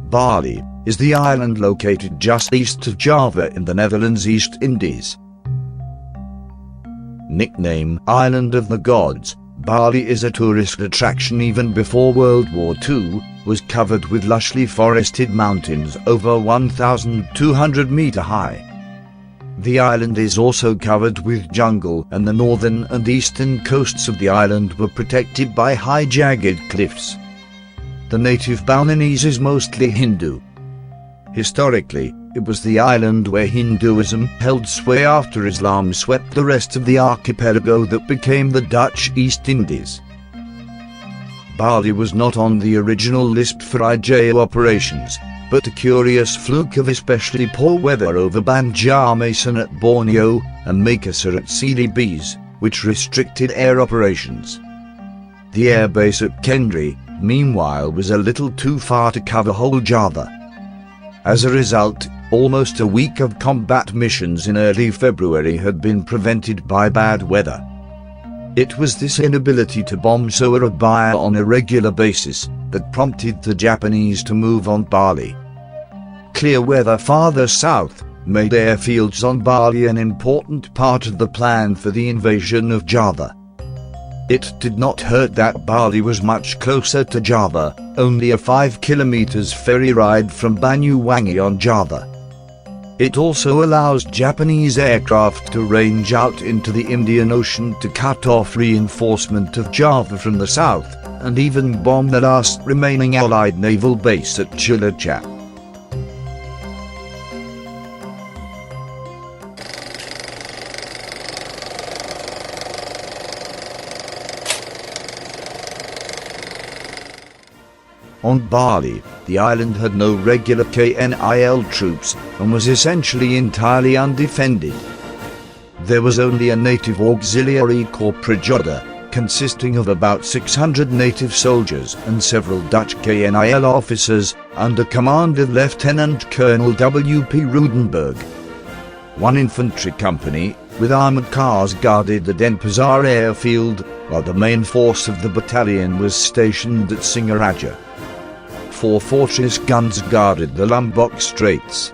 Bali is the island located just east of Java in the Netherlands East Indies. Nickname Island of the Gods, Bali is a tourist attraction even before World War II, was covered with lushly forested mountains over 1,200 meter high. The island is also covered with jungle, and the northern and eastern coasts of the island were protected by high jagged cliffs. The native Balinese is mostly Hindu. Historically, it was the island where Hinduism held sway after Islam swept the rest of the archipelago that became the Dutch East Indies. Bali was not on the original list for IJ operations, but a curious fluke of especially poor weather over Bandjermasin at Borneo and Makassar at Celebes, which restricted air operations. The airbase at Kendri, meanwhile, was a little too far to cover whole Java. As a result, almost a week of combat missions in early February had been prevented by bad weather. It was this inability to bomb Surabaya on a regular basis that prompted the Japanese to move on Bali. Clear weather farther south made airfields on Bali an important part of the plan for the invasion of Java. It did not hurt that Bali was much closer to Java, only a 5 kilometers ferry ride from Banyuwangi on Java. It also allows Japanese aircraft to range out into the Indian Ocean to cut off reinforcement of Java from the south, and even bomb the last remaining Allied naval base at Cilacap. On Bali, the island had no regular KNIL troops and was essentially entirely undefended. There was only a native auxiliary corps Prajoda, consisting of about 600 native soldiers and several Dutch KNIL officers under command of Lieutenant Colonel W.P. Rudenberg. One infantry company with armoured cars guarded the Denpasar airfield, while the main force of the battalion was stationed at Singaraja. 4 fortress guns guarded the Lombok Straits.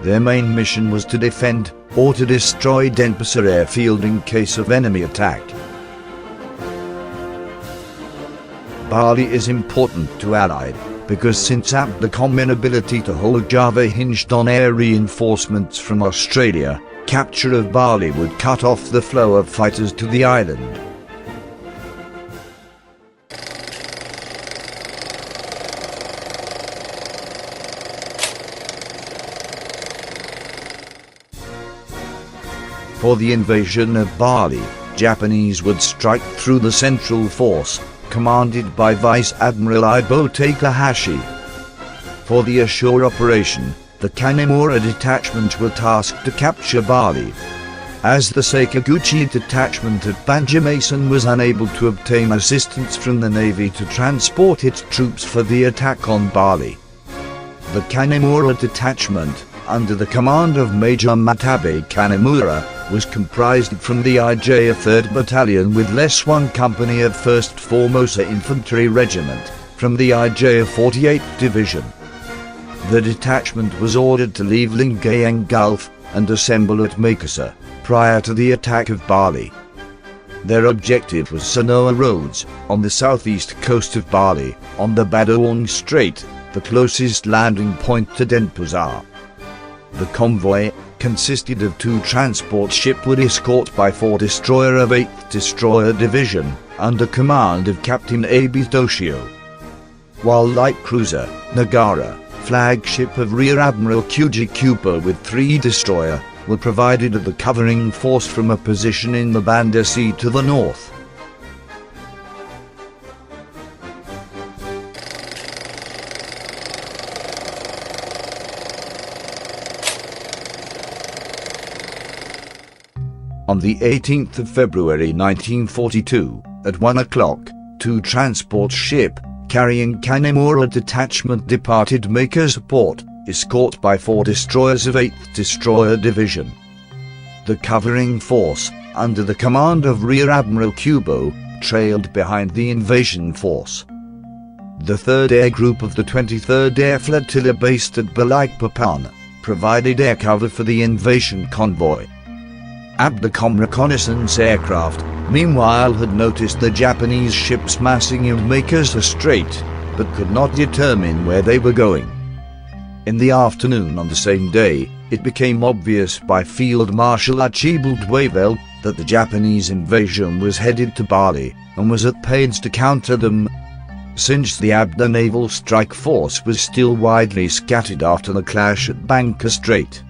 Their main mission was to defend or to destroy Denpasar airfield in case of enemy attack. Bali is important to Allied because since ABDACOM inability to hold Java hinged on air reinforcements from Australia, capture of Bali would cut off the flow of fighters to the island. For the invasion of Bali, Japanese would strike through the Central Force, commanded by Vice Admiral Ibo Takahashi. For the ashore operation, the Kanemura detachment were tasked to capture Bali. As the Sakaguchi detachment at Bandjermasin was unable to obtain assistance from the Navy to transport its troops for the attack on Bali, the Kanemura detachment, under the command of Major Matabe Kanemura, was comprised from the IJ 3rd Battalion with less 1 company of 1st Formosa Infantry Regiment, from the IJ 48th Division. The detachment was ordered to leave Lingayen Gulf and assemble at Makassar, prior to the attack of Bali. Their objective was Sanoa Roads, on the southeast coast of Bali, on the Badung Strait, the closest landing point to Denpasar. The convoy consisted of 2 transport ships would escort by 4 destroyer of 8th Destroyer Division, under command of Captain Abi Toshio. While light cruiser, Nagara, flagship of Rear Admiral Kuji Kupo with 3 destroyer, were provided as the covering force from a position in the Banda Sea to the north. On the 18th of February 1942, at 1 o'clock, 2 transport ships, carrying Kanemura Detachment departed Maker's Port, escorted by 4 destroyers of 8th Destroyer Division. The covering force, under the command of Rear Admiral Kubo, trailed behind the invasion force. The 3rd Air Group of the 23rd Air Flotilla based at Balikpapan provided air cover for the invasion convoy. Abdacom reconnaissance aircraft, meanwhile, had noticed the Japanese ships massing in Maker's Strait, but could not determine where they were going. In the afternoon on the same day, it became obvious by Field Marshal Archibald Wavell that the Japanese invasion was headed to Bali, and was at pains to counter them. Since the Abda Naval Strike Force was still widely scattered after the clash at Bangka Strait.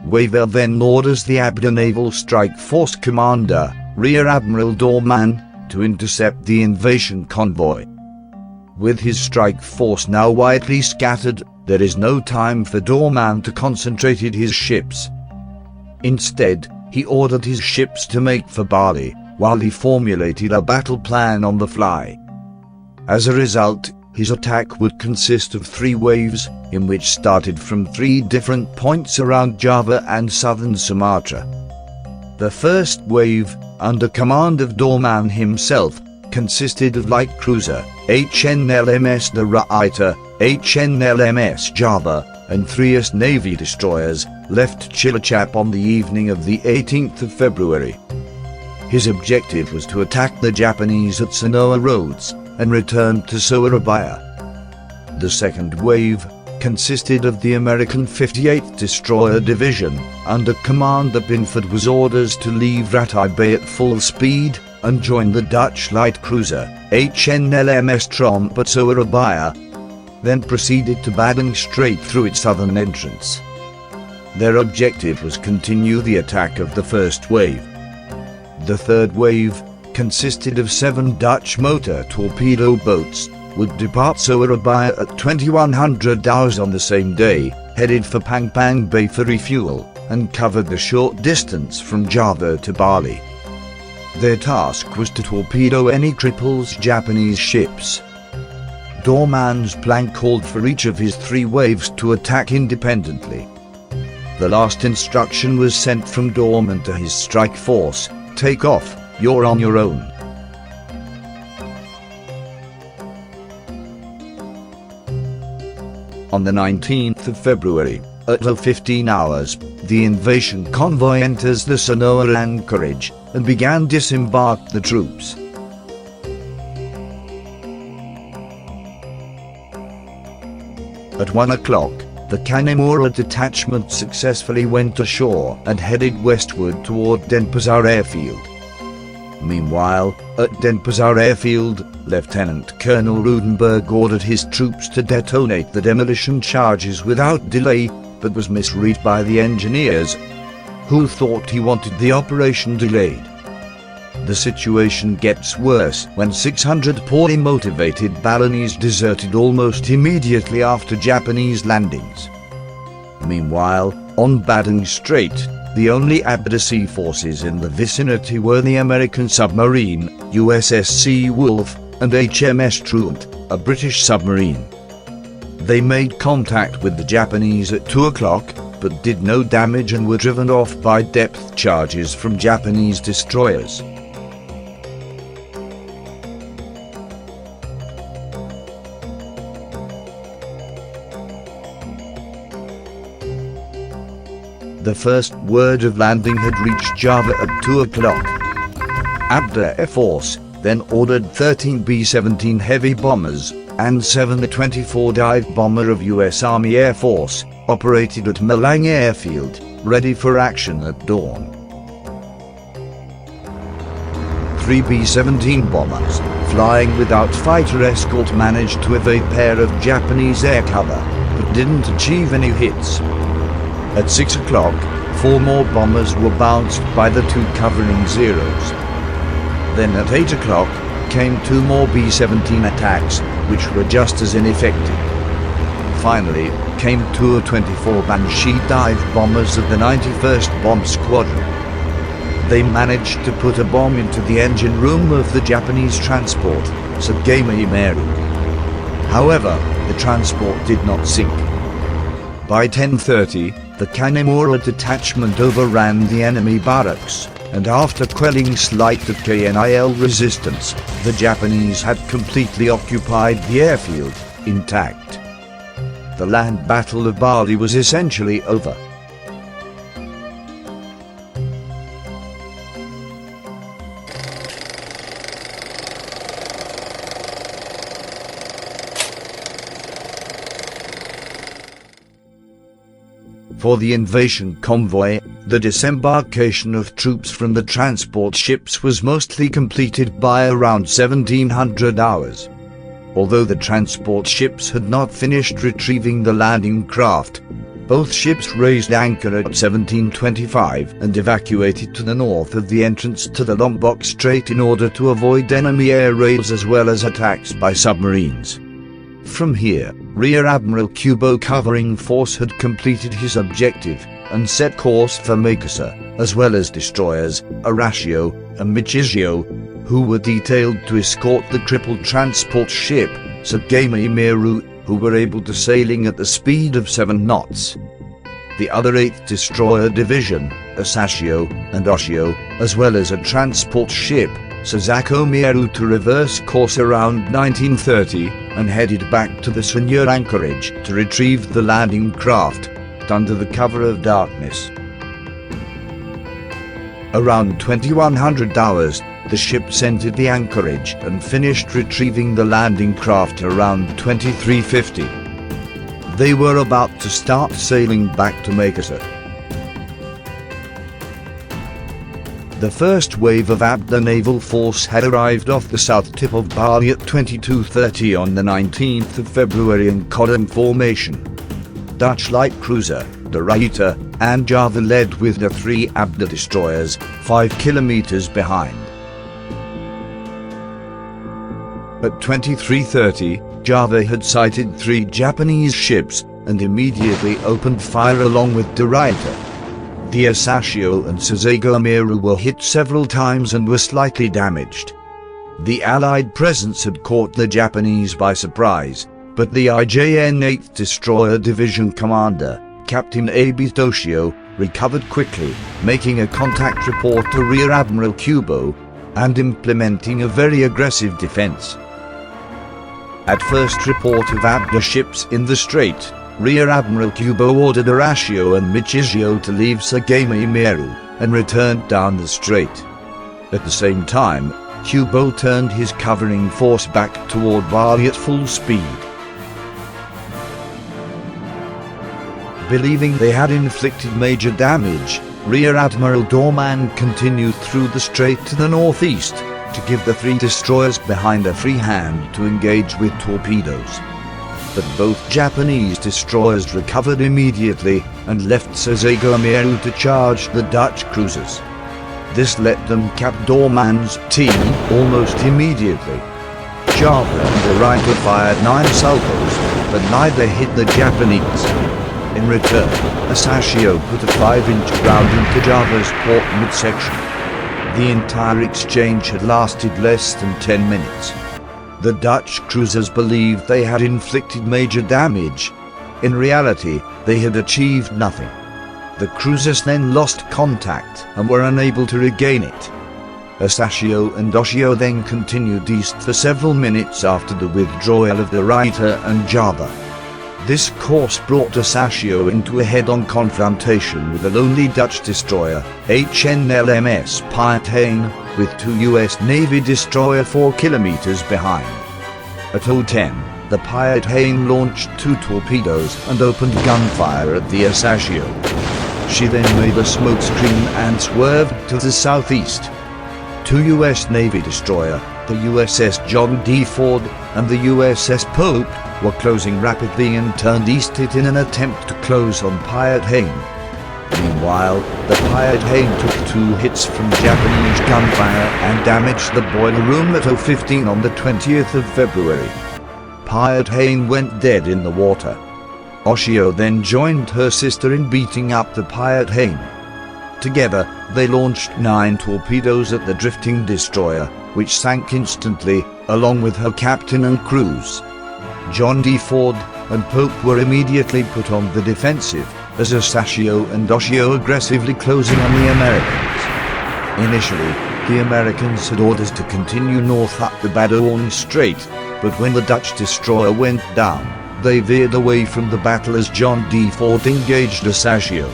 Wavell then orders the Abda Naval Strike Force commander, Rear Admiral Dorman, to intercept the invasion convoy. With his strike force now widely scattered, there is no time for Dorman to concentrate his ships. Instead, he ordered his ships to make for Bali, while he formulated a battle plan on the fly. As a result, his attack would consist of 3 waves, in which started from 3 different points around Java and southern Sumatra. The first wave, under command of Dorman himself, consisted of light cruiser, HNLMS the Ra'ita, HNLMS Java, and 3 US Navy destroyers, left Cilacap on the evening of the 18th of February. His objective was to attack the Japanese at Sanoa Roads, and return to Surabaya. The second wave consisted of the American 58th Destroyer Division, under command of Binford, was orders to leave Ratai Bay at full speed, and join the Dutch light cruiser, HNLMS Tromp at Surabaya, then proceeded to Badung Strait through its southern entrance. Their objective was continue the attack of the first wave. The third wave consisted of 7 Dutch motor torpedo boats, would depart Surabaya at 2100 hours on the same day, headed for Pangpang Bay for refuel, and covered the short distance from Java to Bali. Their task was to torpedo any cripples Japanese ships. Dorman's plan called for each of his 3 waves to attack independently. The last instruction was sent from Dorman to his strike force: "Take off, you're on your own." On the 19th of February, at 15 hours, the invasion convoy enters the Sanoa anchorage, and began disembark the troops. At 1 o'clock, the Kanemura detachment successfully went ashore and headed westward toward Denpasar airfield. Meanwhile, at Denpasar airfield, Lieutenant Colonel Rudenberg ordered his troops to detonate the demolition charges without delay, but was misread by the engineers, who thought he wanted the operation delayed. The situation gets worse when 600 poorly motivated Balinese deserted almost immediately after Japanese landings. Meanwhile, on Badung Strait, the only Abda sea forces in the vicinity were the American submarine, USS Seawolf, and HMS Truant, a British submarine. They made contact with the Japanese at 2 o'clock, but did no damage and were driven off by depth charges from Japanese destroyers. The first word of landing had reached Java at 2 o'clock. Abda Air Force then ordered 13 B-17 heavy bombers and 7 A-24 dive bomber of U.S. Army Air Force, operated at Malang Airfield, ready for action at dawn. 3 B-17 bombers, flying without fighter escort, managed to evade a pair of Japanese air cover, but didn't achieve any hits. At 6 o'clock, 4 more bombers were bounced by the 2 covering Zeros. Then at 8 o'clock, came 2 more B-17 attacks, which were just as ineffective. Finally, came 2 A-24 Banshee dive bombers of the 91st Bomb Squadron. They managed to put a bomb into the engine room of the Japanese transport, Sagami Meru. However, the transport did not sink. By 10:30, the Kanemaru detachment overran the enemy barracks, and after quelling slight KNIL resistance, the Japanese had completely occupied the airfield, intact. The land battle of Bali was essentially over. For the invasion convoy, the disembarkation of troops from the transport ships was mostly completed by around 1700 hours. Although the transport ships had not finished retrieving the landing craft, both ships raised anchor at 1725 and evacuated to the north of the entrance to the Lombok Strait in order to avoid enemy air raids as well as attacks by submarines. From here, Rear Admiral Kubo Covering Force had completed his objective and set course for Makassar, as well as destroyers Arashio and Michizio, who were detailed to escort the crippled transport ship Sagami Meru, who were able to sailing at the speed of 7 knots. The other 8th Destroyer Division, Asashio and Oshio, as well as a transport ship, Sasako Meru, to reverse course around 1930 and headed back to the Sanya anchorage to retrieve the landing craft, under the cover of darkness. Around 2100 hours, the ships entered the anchorage and finished retrieving the landing craft around 2350. They were about to start sailing back to Makassar. The first wave of ABDA naval force had arrived off the south tip of Bali at 22:30 on the 19th of February in column formation. Dutch light cruiser, De Ruyter, and Java led with the 3 ABDA destroyers, 5 kilometers behind. At 23:30, Java had sighted 3 Japanese ships and immediately opened fire along with De Ruyter. The Asashio and Sasako Meru were hit several times and were slightly damaged. The Allied presence had caught the Japanese by surprise, but the IJN 8th Destroyer Division commander, Captain Abi Toshio, recovered quickly, making a contact report to Rear Admiral Kubo, and implementing a very aggressive defense. At first report of ABDA ships in the strait, Rear Admiral Kubo ordered Arashio and Michizio to leave Sagami Meru and return down the strait. At the same time, Kubo turned his covering force back toward Bali at full speed. Believing they had inflicted major damage, Rear Admiral Dorman continued through the strait to the northeast to give the 3 destroyers behind a free hand to engage with torpedoes. But both Japanese destroyers recovered immediately and left Sasako Meru to charge the Dutch cruisers. This let them cap Dorman's team almost immediately. Java and De Ruyter fired 9 salvos, but neither hit the Japanese. In return, Asashio put a 5-inch round into Java's port midsection. The entire exchange had lasted less than 10 minutes. The Dutch cruisers believed they had inflicted major damage. In reality, they had achieved nothing. The cruisers then lost contact and were unable to regain it. Asashio and Oshio then continued east for several minutes after the withdrawal of De Ruyter and Java. This course brought Asashio into a head-on confrontation with a lonely Dutch destroyer, HNLMS Piet Hein, with 2 US Navy destroyers 4 kilometers behind. At 0:10, the Piet Hein launched 2 torpedoes and opened gunfire at the Asashio. She then made a smokescreen and swerved to the southeast. 2 US Navy destroyers, the USS John D. Ford and the USS Pope, were closing rapidly and turned eastward in an attempt to close on Piet Hein. Meanwhile, the Piet Hein took 2 hits from Japanese gunfire and damaged the boiler room at 0:15 on the 20th of February. Piet Hein went dead in the water. Oshio then joined her sister in beating up the Piet Hein. Together, they launched 9 torpedoes at the drifting destroyer, which sank instantly, along with her captain and crews. John D. Ford, and Pope were immediately put on the defensive, as Sasio and Oshio aggressively closing on the Americans. Initially, the Americans had orders to continue north up the Badung Strait, but when the Dutch destroyer went down, they veered away from the battle as John D. Ford engaged Sasio.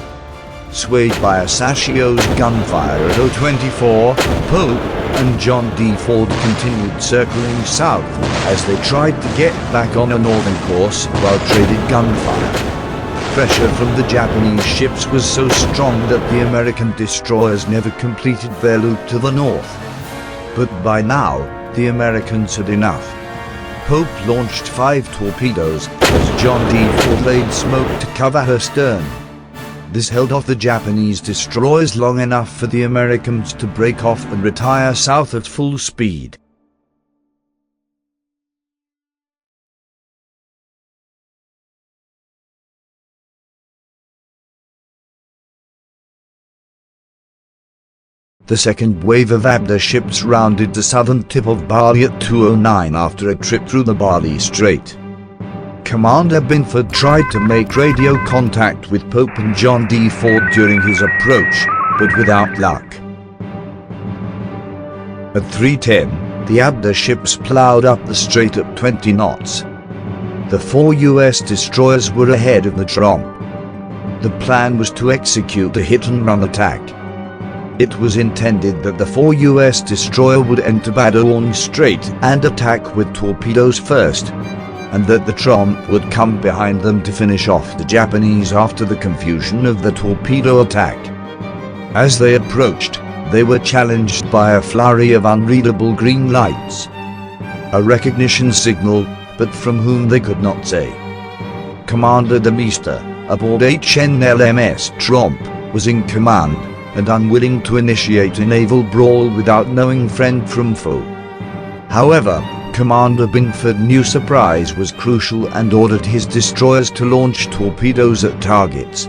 Swayed by Sasio's gunfire at 024, Pope and John D. Ford continued circling south as they tried to get back on a northern course while trading gunfire. Pressure from the Japanese ships was so strong that the American destroyers never completed their loop to the north. But by now, the Americans had enough. Pope launched 5 torpedoes as John D. Ford laid smoke to cover her stern. This held off the Japanese destroyers long enough for the Americans to break off and retire south at full speed. The second wave of Abda ships rounded the southern tip of Bali at 2:09 after a trip through the Bali Strait. Commander Binford tried to make radio contact with Pope and John D. Ford during his approach, but without luck. At 3:10, the Abda ships plowed up the strait at 20 knots. The 4 U.S. destroyers were ahead of the Tromp. The plan was to execute a hit-and-run attack. It was intended that the 4 U.S. destroyer would enter Badung Strait and attack with torpedoes first, and that the Tromp would come behind them to finish off the Japanese after the confusion of the torpedo attack. As they approached, they were challenged by a flurry of unreadable green lights. A recognition signal, but from whom they could not say. Commander de Meester, aboard HNLMS Tromp, was in command, and unwilling to initiate a naval brawl without knowing friend from foe. However, Commander Binford knew surprise was crucial and ordered his destroyers to launch torpedoes at targets.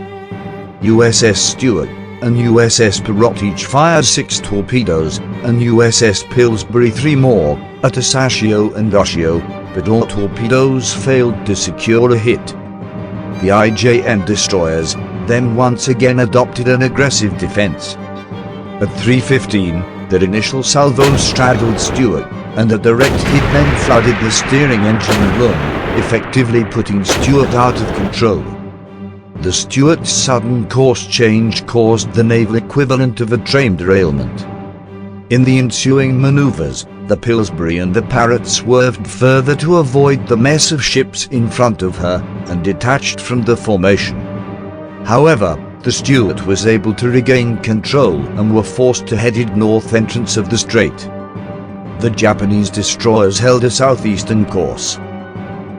USS Stewart and USS Perrott each fired 6 torpedoes, and USS Pillsbury 3 more, at Sasio and Oshio, but all torpedoes failed to secure a hit. The IJN destroyers then once again adopted an aggressive defense. At 3:15, their initial salvo straddled Stewart, and a direct hit then flooded the steering engine room, effectively putting Stewart out of control. The Stewart's sudden course change caused the naval equivalent of a train derailment. In the ensuing maneuvers, the Pillsbury and the Parrott swerved further to avoid the mess of ships in front of her, and detached from the formation. However, the Stewart was able to regain control and were forced to head north entrance of the strait. The Japanese destroyers held a southeastern course.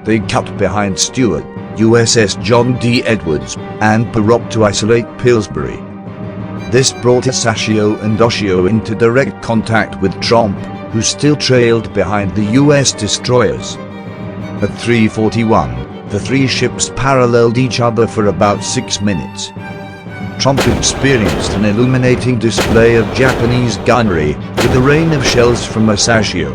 They cut behind Stewart, USS John D. Edwards, and Perrott to isolate Pillsbury. This brought Sasio and Oshio into direct contact with Tromp, who still trailed behind the U.S. destroyers. At 3:41, the 3 ships paralleled each other for about 6 minutes. Tromp experienced an illuminating display of Japanese gunnery, with a rain of shells from Sasio.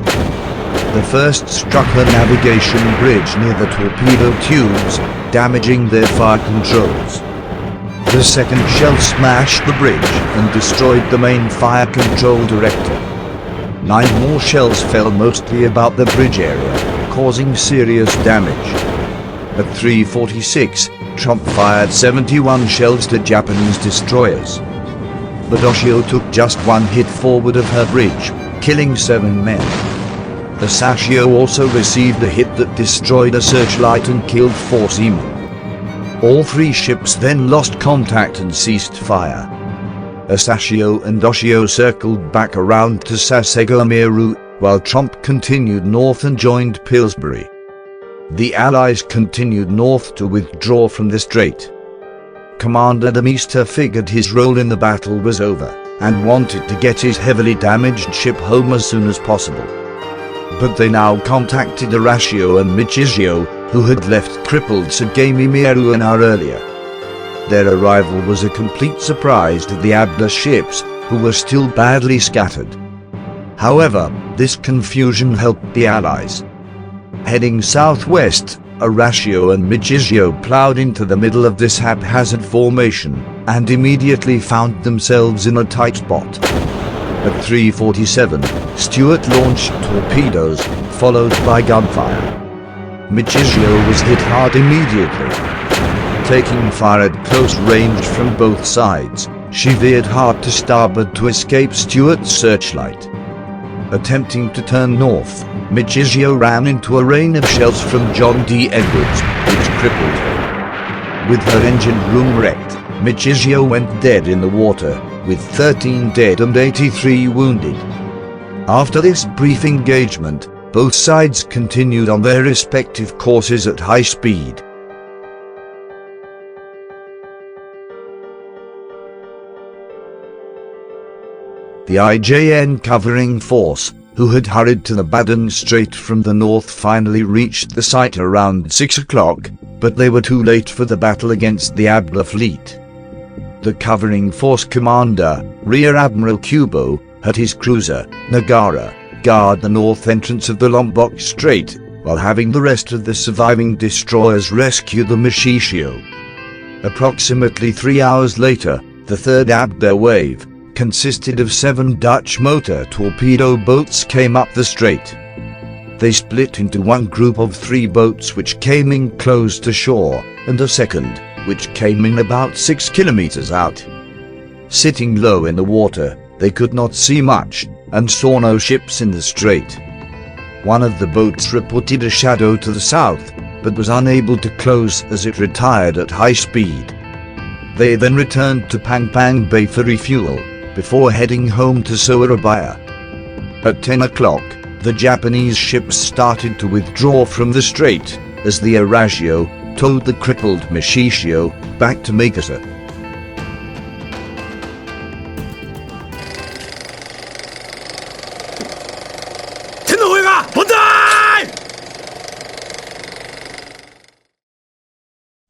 The first struck her navigation bridge near the torpedo tubes, damaging their fire controls. The second shell smashed the bridge and destroyed the main fire control director. 9 more shells fell mostly about the bridge area, causing serious damage. At 3:46, Tromp fired 71 shells to Japanese destroyers. But Oshio took just 1 hit forward of her bridge, killing 7 men. The Sasio also received a hit that destroyed a searchlight and killed 4 seamen. All 3 ships then lost contact and ceased fire. Sasio and Oshio circled back around to Sasegomiru, while Tromp continued north and joined Pillsbury. The Allies continued north to withdraw from the strait. Commander de Meester figured his role in the battle was over, and wanted to get his heavily damaged ship home as soon as possible. But they now contacted Arashio and Michizio, who had left crippled Sagami-Mieru an hour earlier. Their arrival was a complete surprise to the Abda ships, who were still badly scattered. However, this confusion helped the Allies. Heading southwest, Horatio and Michisio plowed into the middle of this haphazard formation, and immediately found themselves in a tight spot. At 3:47, Stewart launched torpedoes, followed by gunfire. Michisio was hit hard immediately. Taking fire at close range from both sides, she veered hard to starboard to escape Stewart's searchlight. Attempting to turn north, Michisio ran into a rain of shells from John D. Edwards, which crippled her. With her engine room wrecked, Michisio went dead in the water, with 13 dead and 83 wounded. After this brief engagement, both sides continued on their respective courses at high speed. The IJN covering force, who had hurried to the Badung Strait from the north, finally reached the site around 6 o'clock, but they were too late for the battle against the Abla fleet. The covering force commander, Rear Admiral Kubo, had his cruiser, Nagara, guard the north entrance of the Lombok Strait, while having the rest of the surviving destroyers rescue the Michisio. Approximately 3 hours later, the third Abla wave, consisted of 7 Dutch motor torpedo boats, came up the strait. They split into one group of 3 boats which came in close to shore, and a second, which came in about 6 kilometers out. Sitting low in the water, they could not see much, and saw no ships in the strait. One of the boats reported a shadow to the south, but was unable to close as it retired at high speed. They then returned to Pangpang Bay for refuel, before heading home to Surabaya. At 10 o'clock, the Japanese ships started to withdraw from the strait, as the Horatio towed the crippled Michisio back to Makassar.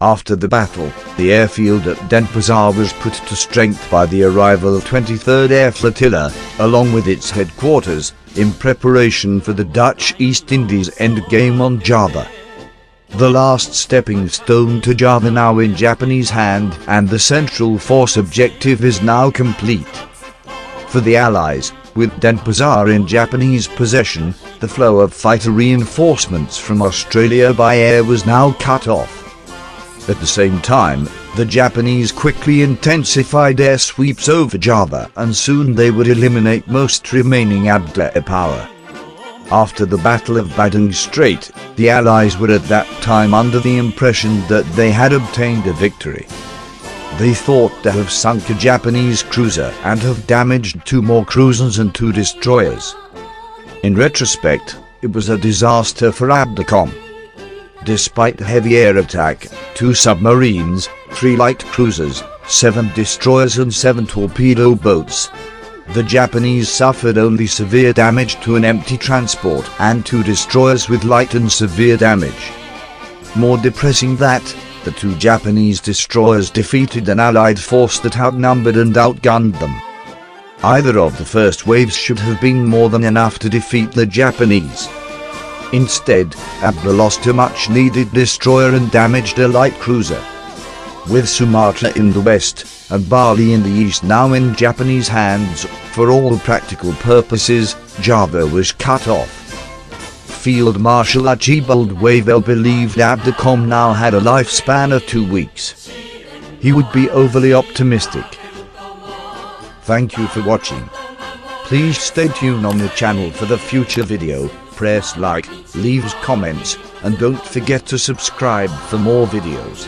After the battle, the airfield at Denpasar was put to strength by the arrival of 23rd Air Flotilla, along with its headquarters, in preparation for the Dutch East Indies endgame on Java. The last stepping stone to Java now in Japanese hand, and the Central Force objective is now complete. For the Allies, with Denpasar in Japanese possession, the flow of fighter reinforcements from Australia by air was now cut off. At the same time, the Japanese quickly intensified air sweeps over Java, and soon they would eliminate most remaining Abla air power. After the Battle of Badung Strait, the Allies were at that time under the impression that they had obtained a victory. They thought to have sunk a Japanese cruiser and have damaged 2 more cruisers and 2 destroyers. In retrospect, it was a disaster for Abdacom. Despite heavy air attack, 2 submarines, 3 light cruisers, 7 destroyers and 7 torpedo boats, the Japanese suffered only severe damage to an empty transport and 2 destroyers with light and severe damage. More depressing that, the 2 Japanese destroyers defeated an Allied force that outnumbered and outgunned them. Either of the first waves should have been more than enough to defeat the Japanese. Instead, Abla lost a much-needed destroyer and damaged a light cruiser. With Sumatra in the west, and Bali in the east now in Japanese hands, for all practical purposes, Java was cut off. Field Marshal Archibald Wavell believed Abdacom now had a lifespan of 2 weeks. He would be overly optimistic. Thank you for watching. Please stay tuned on the channel for the future video. Press like, leave comments, and don't forget to subscribe for more videos.